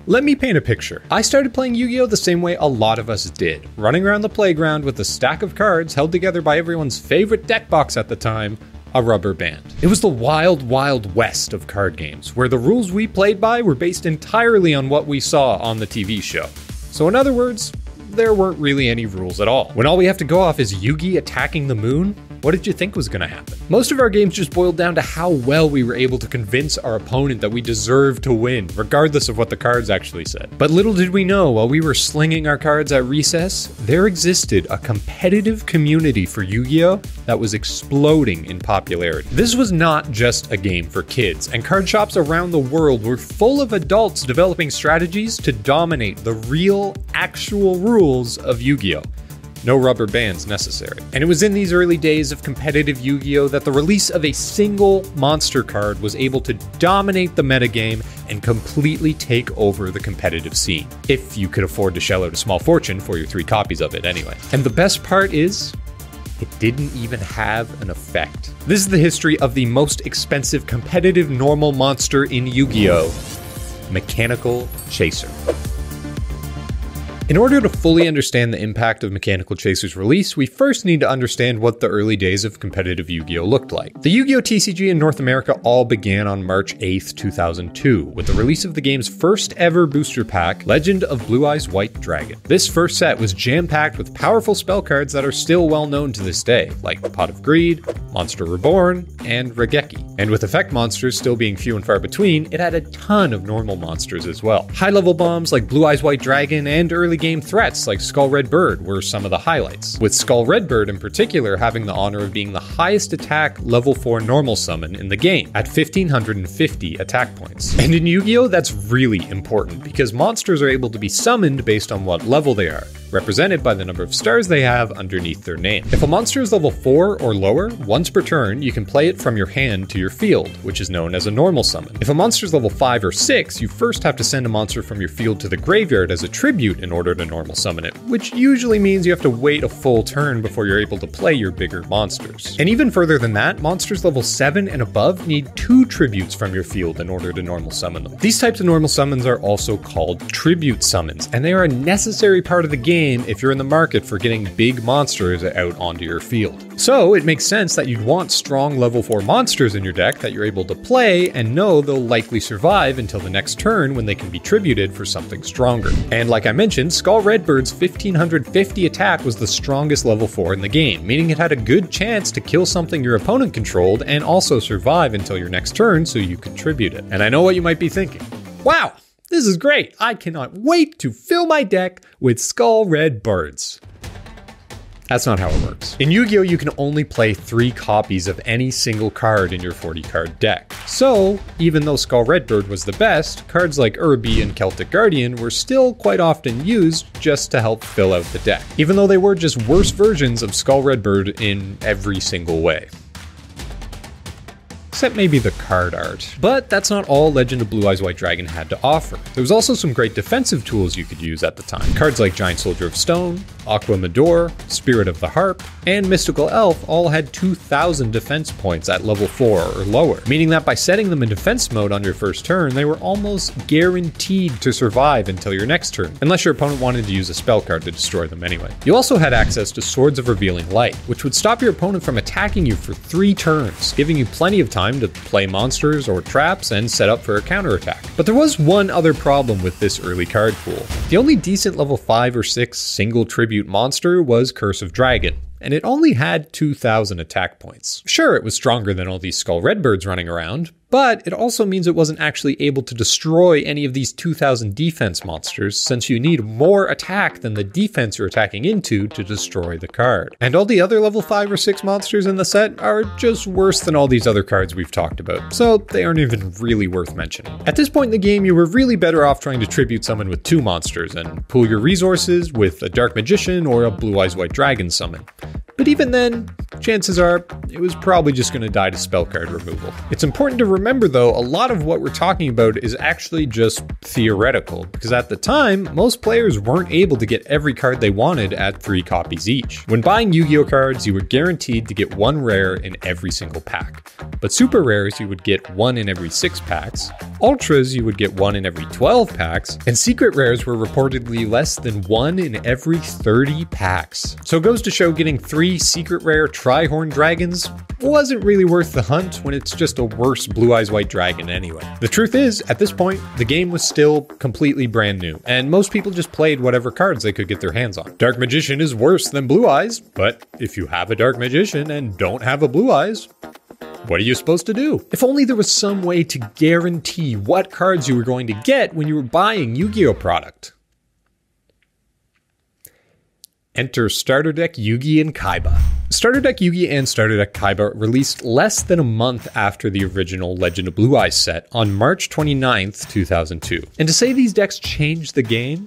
Let me paint a picture. I started playing Yu-Gi-Oh! The same way a lot of us did, running around the playground with a stack of cards held together by everyone's favorite deck box at the time, a rubber band. It was the wild, wild west of card games, where the rules we played by were based entirely on what we saw on the TV show. So in other words, there weren't really any rules at all. When all we have to go off is Yugi attacking the moon, what did you think was going to happen? Most of our games just boiled down to how well we were able to convince our opponent that we deserved to win, regardless of what the cards actually said. But little did we know, while we were slinging our cards at recess, there existed a competitive community for Yu-Gi-Oh! That was exploding in popularity. This was not just a game for kids, and card shops around the world were full of adults developing strategies to dominate the real, actual rules of Yu-Gi-Oh! No rubber bands necessary. And it was in these early days of competitive Yu-Gi-Oh! That the release of a single monster card was able to dominate the metagame and completely take over the competitive scene. If you could afford to shell out a small fortune for your 3 copies of it anyway. And the best part is, it didn't even have an effect. This is the history of the most expensive competitive normal monster in Yu-Gi-Oh! Mechanicalchaser. In order to fully understand the impact of Mechanicalchaser's release, we first need to understand what the early days of competitive Yu-Gi-Oh! Looked like. The Yu-Gi-Oh! TCG in North America all began on March 8th, 2002, with the release of the game's first ever booster pack, Legend of Blue Eyes White Dragon. This first set was jam-packed with powerful spell cards that are still well known to this day, like Pot of Greed, Monster Reborn, and Regeki. And with effect monsters still being few and far between, it had a ton of normal monsters as well. High-level bombs like Blue Eyes White Dragon and early game threats like Skull Red Bird were some of the highlights, with Skull Red Bird in particular having the honor of being the highest attack level 4 normal summon in the game at 1550 attack points. And in Yu-Gi-Oh! That's really important because monsters are able to be summoned based on what level they are, represented by the number of stars they have underneath their name. If a monster is level 4 or lower, once per turn, you can play it from your hand to your field, which is known as a normal summon. If a monster is level 5 or 6, you first have to send a monster from your field to the graveyard as a tribute in order to normal summon it, which usually means you have to wait a full turn before you're able to play your bigger monsters. And even further than that, monsters level 7 and above need 2 tributes from your field in order to normal summon them. These types of normal summons are also called tribute summons, and they are a necessary part of the game if you're in the market for getting big monsters out onto your field. So it makes sense that you'd want strong level 4 monsters in your deck that you're able to play and know they'll likely survive until the next turn when they can be tributed for something stronger. And like I mentioned, Skull Redbird's 1550 attack was the strongest level 4 in the game, meaning it had a good chance to kill something your opponent controlled and also survive until your next turn so you could tribute it. And I know what you might be thinking. Wow! This is great! I cannot wait to fill my deck with Skull Red Birds. That's not how it works. In Yu-Gi-Oh! You can only play 3 copies of any single card in your 40-card deck. So, even though Skull Redbird was the best, cards like Uraby and Celtic Guardian were still quite often used just to help fill out the deck, even though they were just worse versions of Skull Redbird in every single way. Except maybe the card art. But that's not all Legend of Blue Eyes White Dragon had to offer. There was also some great defensive tools you could use at the time. Cards like Giant Soldier of Stone, Aqua Mador, Spirit of the Harp, and Mystical Elf all had 2,000 defense points at level 4 or lower, meaning that by setting them in defense mode on your first turn, they were almost guaranteed to survive until your next turn, unless your opponent wanted to use a spell card to destroy them anyway. You also had access to Swords of Revealing Light, which would stop your opponent from attacking you for 3 turns, giving you plenty of time to play monsters or traps and set up for a counterattack. But there was one other problem with this early card pool. The only decent level 5 or 6 single tribute monster was Curse of Dragon, and it only had 2,000 attack points. Sure, it was stronger than all these Skull Redbirds running around, but it also means it wasn't actually able to destroy any of these 2,000 defense monsters, since you need more attack than the defense you're attacking into to destroy the card. And all the other level 5 or 6 monsters in the set are just worse than all these other cards we've talked about, so they aren't even really worth mentioning. At this point in the game, you were really better off trying to tribute summon with 2 monsters and pool your resources with a Dark Magician or a Blue Eyes White Dragon summon. But even then, chances are it was probably just going to die to spell card removal. It's important to remember though, a lot of what we're talking about is actually just theoretical, because at the time, most players weren't able to get every card they wanted at 3 copies each. When buying Yu-Gi-Oh cards, you were guaranteed to get 1 rare in every single pack. But super rares, you would get 1 in every 6 packs, ultras you would get 1 in every 12 packs, and secret rares were reportedly less than 1 in every 30 packs. So it goes to show getting 3 secret rare Tri-Horn Dragons wasn't really worth the hunt when it's just a worse Blue Eyes White Dragon anyway. The truth is, at this point, the game was still completely brand new, and most people just played whatever cards they could get their hands on. Dark Magician is worse than Blue Eyes, but if you have a Dark Magician and don't have a Blue Eyes, what are you supposed to do? If only there was some way to guarantee what cards you were going to get when you were buying Yu-Gi-Oh product. Enter Starter Deck Yugi and Kaiba. Starter Deck Yugi and Starter Deck Kaiba released less than a month after the original Legend of Blue Eyes set on March 29th, 2002. And to say these decks changed the game,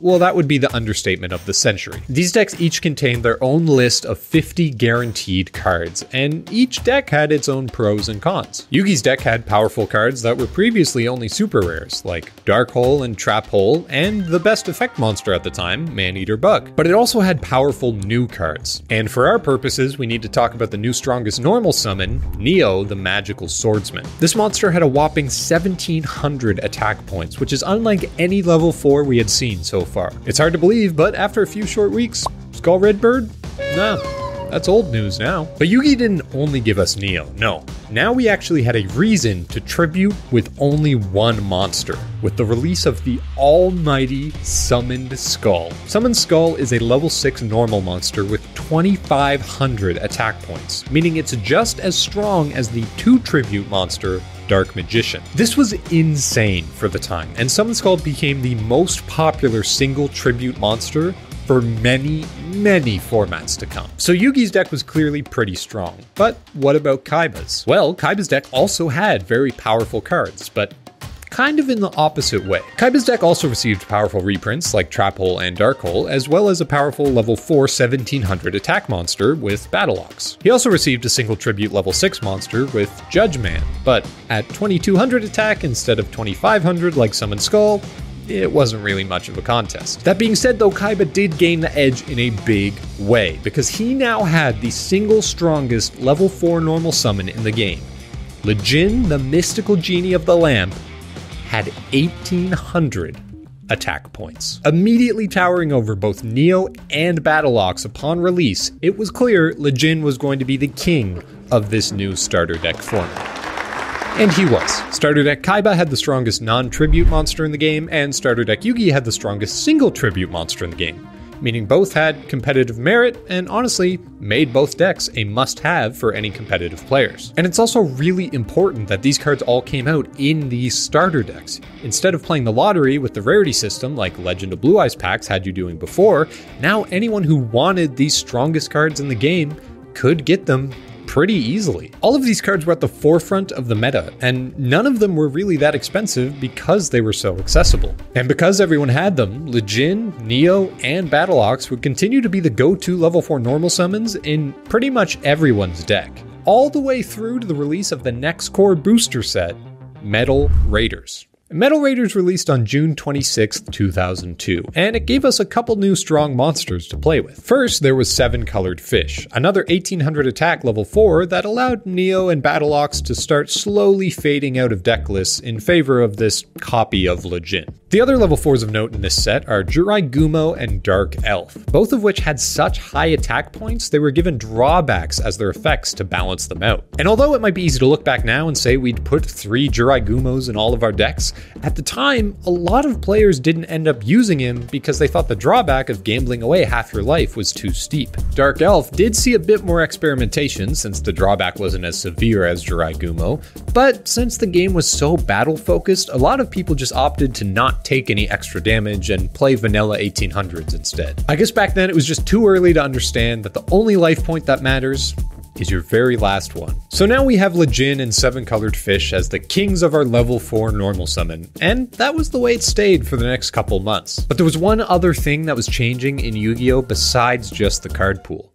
well, that would be the understatement of the century. These decks each contained their own list of 50 guaranteed cards, and each deck had its own pros and cons. Yugi's deck had powerful cards that were previously only super rares, like Dark Hole and Trap Hole, and the best effect monster at the time, Man-Eater Bug. But it also had powerful new cards. And for our purposes, we need to talk about the new strongest normal summon, Neo, the Magical Swordsman. This monster had a whopping 1,700 attack points, which is unlike any level 4 we had seen so far. It's hard to believe, but after a few short weeks, Skull Redbird? Nah, that's old news now. But Yugi didn't only give us Neo, no. Now we actually had a reason to tribute with only one monster, with the release of the almighty Summoned Skull. Summoned Skull is a level 6 normal monster with 2,500 attack points, meaning it's just as strong as the 2 tribute monster, Dark Magician. This was insane for the time, and Summoned Skull became the most popular single tribute monster for many, many formats to come. So Yugi's deck was clearly pretty strong, but what about Kaiba's? Well, Kaiba's deck also had very powerful cards, but kind of in the opposite way. Kaiba's deck also received powerful reprints like Trap Hole and Dark Hole, as well as a powerful level 4 1,700 attack monster with Battle Ox. He also received a single tribute level 6 monster with Judge Man, but at 2,200 attack instead of 2,500 like Summoned Skull, it wasn't really much of a contest. That being said though, Kaiba did gain the edge in a big way, because he now had the single strongest level 4 normal summon in the game. Lejin, the Mystical Genie of the Lamp, had 1,800 attack points. Immediately towering over both Neo and Battle Ox upon release, it was clear Lejin was going to be the king of this new starter deck format. And he was. Starter Deck Kaiba had the strongest non-tribute monster in the game, and Starter Deck Yugi had the strongest single tribute monster in the game, meaning both had competitive merit and honestly made both decks a must-have for any competitive players. And it's also really important that these cards all came out in these starter decks. Instead of playing the lottery with the rarity system like Legend of Blue Eyes packs had you doing before, now anyone who wanted these strongest cards in the game could get them pretty easily. All of these cards were at the forefront of the meta, and none of them were really that expensive because they were so accessible. And because everyone had them, Lejin, Neo, and Battle Ox would continue to be the go-to level 4 normal summons in pretty much everyone's deck, all the way through to the release of the next core booster set, Metal Raiders. Metal Raiders released on June 26, 2002, and it gave us a couple new strong monsters to play with. First, there was 7 Colored Fish, another 1,800 attack level 4 that allowed Neo and Battle Ox to start slowly fading out of deck lists in favor of this copy of Lejin. The other level 4s of note in this set are Jurai Gumo and Dark Elf, both of which had such high attack points they were given drawbacks as their effects to balance them out. And although it might be easy to look back now and say we'd put 3 Jurai Gumos in all of our decks, at the time, a lot of players didn't end up using him because they thought the drawback of gambling away half your life was too steep. Dark Elf did see a bit more experimentation since the drawback wasn't as severe as Jurai Gumo, but since the game was so battle-focused, a lot of people just opted to not take any extra damage and play vanilla 1800s instead. I guess back then it was just too early to understand that the only life point that matters is your very last one. So now we have Lejin and 7 Colored Fish as the kings of our level 4 normal summon, and that was the way it stayed for the next couple months. But there was one other thing that was changing in Yu-Gi-Oh! Besides just the card pool.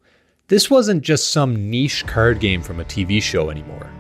This wasn't just some niche card game from a TV show anymore.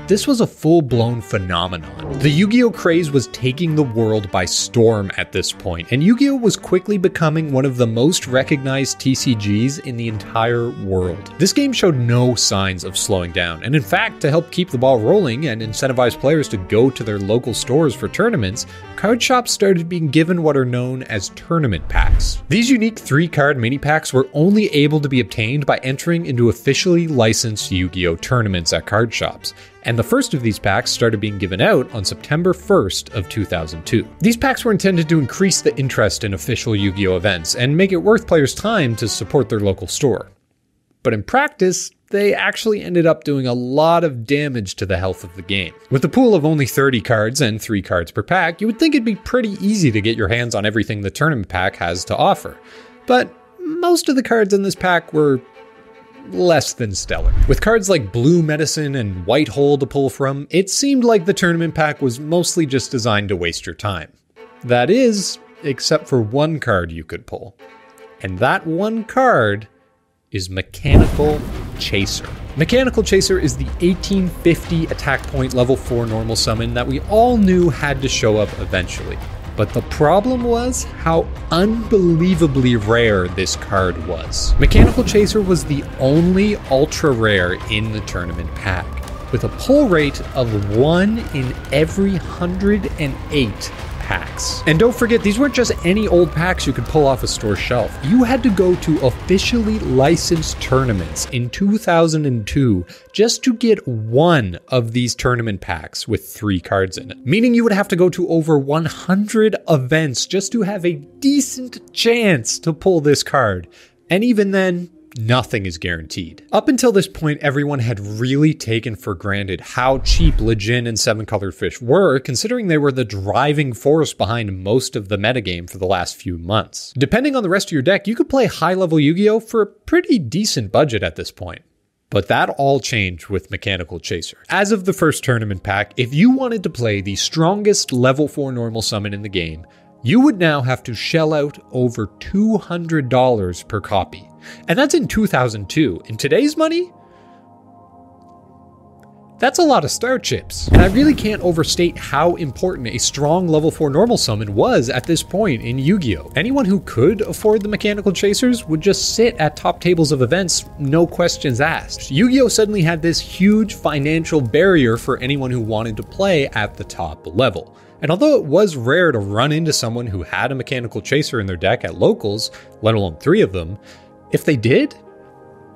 This was a full-blown phenomenon. The Yu-Gi-Oh craze was taking the world by storm at this point, and Yu-Gi-Oh was quickly becoming one of the most recognized TCGs in the entire world. This game showed no signs of slowing down, and in fact, to help keep the ball rolling and incentivize players to go to their local stores for tournaments, card shops started being given what are known as tournament packs. These unique 3-card mini packs were only able to be obtained by entering into officially licensed Yu-Gi-Oh tournaments at card shops. And the first of these packs started being given out on September 1st of 2002. These packs were intended to increase the interest in official Yu-Gi-Oh events and make it worth players' time to support their local store. But in practice, they actually ended up doing a lot of damage to the health of the game. With a pool of only 30 cards and 3 cards per pack, you would think it'd be pretty easy to get your hands on everything the tournament pack has to offer. But most of the cards in this pack were less than stellar. With cards like Blue Medicine and White Hole to pull from, it seemed like the tournament pack was mostly just designed to waste your time. That is, except for one card you could pull. And that one card is Mechanicalchaser. Mechanicalchaser is the 1850 attack point level 4 normal summon that we all knew had to show up eventually. But the problem was how unbelievably rare this card was. Mechanicalchaser was the only ultra rare in the tournament pack, with a pull rate of 1 in every 108 packs. And don't forget, these weren't just any old packs you could pull off a store shelf. You had to go to officially licensed tournaments in 2002 just to get one of these tournament packs with 3 cards in it. Meaning you would have to go to over 100 events just to have a decent chance to pull this card. And even then, nothing is guaranteed. Up until this point, everyone had really taken for granted how cheap Lejin and 7-Colored Fish were, considering they were the driving force behind most of the metagame for the last few months. Depending on the rest of your deck, you could play high-level Yu-Gi-Oh! For a pretty decent budget at this point. But that all changed with Mechanicalchaser. As of the first tournament pack, if you wanted to play the strongest level 4 normal summon in the game, you would now have to shell out over $200 per copy. And that's in 2002. In today's money, that's a lot of star chips. And I really can't overstate how important a strong level 4 normal summon was at this point in Yu-Gi-Oh! Anyone who could afford the Mechanicalchasers would just sit at top tables of events, no questions asked. Yu-Gi-Oh! Suddenly had this huge financial barrier for anyone who wanted to play at the top level. And although it was rare to run into someone who had a Mechanicalchaser in their deck at locals, let alone 3 of them, if they did,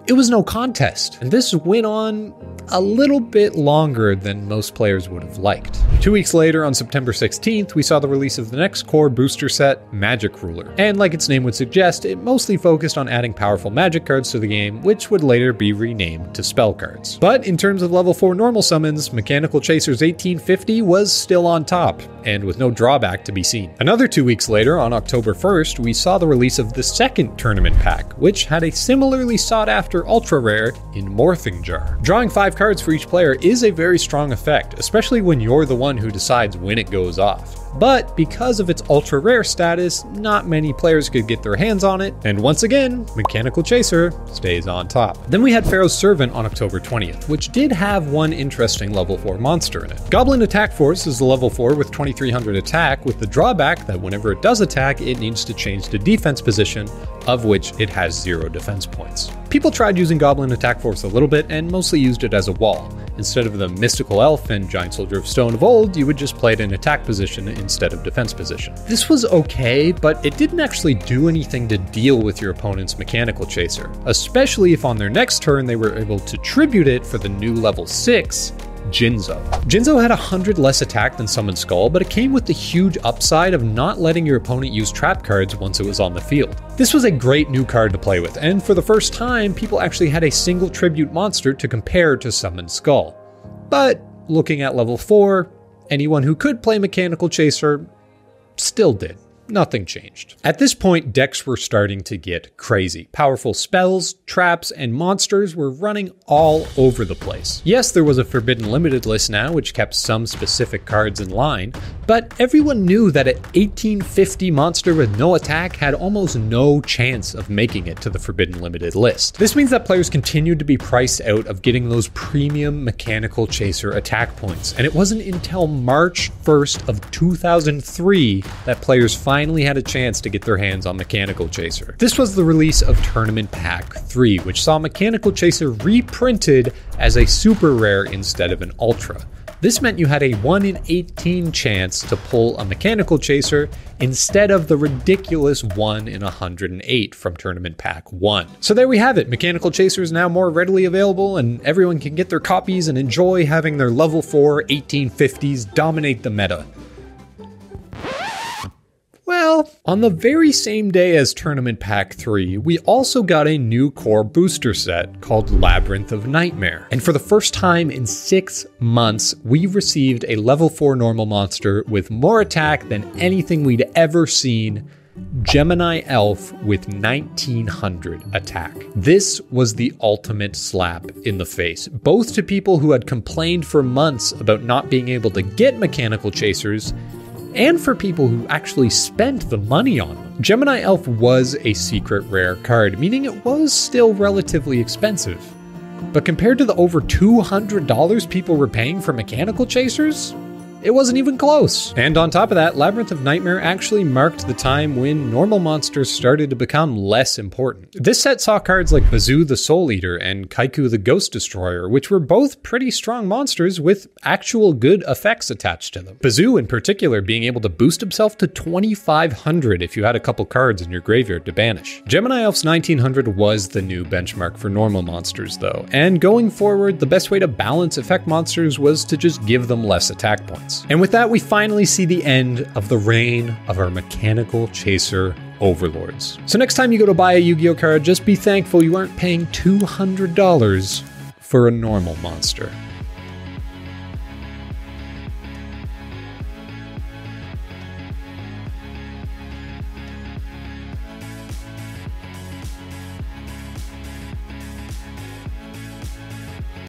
it was no contest. And this went on a little bit longer than most players would have liked. 2 weeks later, on September 16th, we saw the release of the next core booster set, Magic Ruler. And like its name would suggest, it mostly focused on adding powerful magic cards to the game, which would later be renamed to spell cards. But in terms of level 4 normal summons, Mechanicalchaser's 1850 was still on top, and with no drawback to be seen. Another 2 weeks later, on October 1st, we saw the release of the second tournament pack, which had a similarly sought-after ultra rare in Morphing Jar. Drawing 5 cards for each player is a very strong effect, especially when you're the one who decides when it goes off. But because of its ultra rare status, not many players could get their hands on it, and once again, Mechanicalchaser stays on top. Then we had Pharaoh's Servant on October 20th, which did have one interesting level 4 monster in it. Goblin Attack Force is a level 4 with 2300 attack, with the drawback that whenever it does attack, it needs to change to defense position, of which it has 0 defense points. People tried using Goblin Attack Force a little bit and mostly used it as a wall. Instead of the Mystical Elf and Giant Soldier of Stone of old, you would just play it in attack position instead of defense position. This was okay, but it didn't actually do anything to deal with your opponent's Mechanicalchaser, especially if on their next turn they were able to tribute it for the new level 6, Jinzo. Jinzo had 100 less attack than Summon Skull, but it came with the huge upside of not letting your opponent use trap cards once it was on the field. This was a great new card to play with, and for the first time, people actually had a single tribute monster to compare to Summon Skull. But looking at level 4, anyone who could play Mechanicalchaser still did. nothing changed. At this point, decks were starting to get crazy. Powerful spells, traps, and monsters were running all over the place. Yes, there was a Forbidden Limited list now, which kept some specific cards in line, but everyone knew that an 1850 monster with no attack had almost no chance of making it to the Forbidden Limited list. This means that players continued to be priced out of getting those premium Mechanicalchaser attack points, and it wasn't until March 1st of 2003 that players finally had a chance to get their hands on Mechanicalchaser. This was the release of Tournament Pack 3, which saw Mechanicalchaser reprinted as a super rare instead of an ultra. This meant you had a 1 in 18 chance to pull a Mechanicalchaser instead of the ridiculous 1 in 108 from Tournament Pack 1. So there we have it. Mechanicalchaser is now more readily available, and everyone can get their copies and enjoy having their level 4 1850s dominate the meta. Well, on the very same day as Tournament Pack 3, we also got a new core booster set called Labyrinth of Nightmare. And for the first time in 6 months, we received a level 4 normal monster with more attack than anything we'd ever seen. Gemini Elf with 1900 attack. This was the ultimate slap in the face, both to people who had complained for months about not being able to get Mechanicalchasers, and for people who actually spent the money on them. Gemini Elf was a secret rare card, meaning it was still relatively expensive. But compared to the over $200 people were paying for Mechanicalchasers, it wasn't even close. And on top of that, Labyrinth of Nightmare actually marked the time when normal monsters started to become less important. This set saw cards like Bazoo the Soul Eater and Kaiku the Ghost Destroyer, which were both pretty strong monsters with actual good effects attached to them. Bazoo in particular being able to boost himself to 2500 if you had a couple cards in your graveyard to banish. Gemini Elf's 1900 was the new benchmark for normal monsters though, and going forward, the best way to balance effect monsters was to just give them less attack points. And with that, we finally see the end of the reign of our Mechanicalchaser overlords. So next time you go to buy a Yu-Gi-Oh card, just be thankful you aren't paying $200 for a normal monster.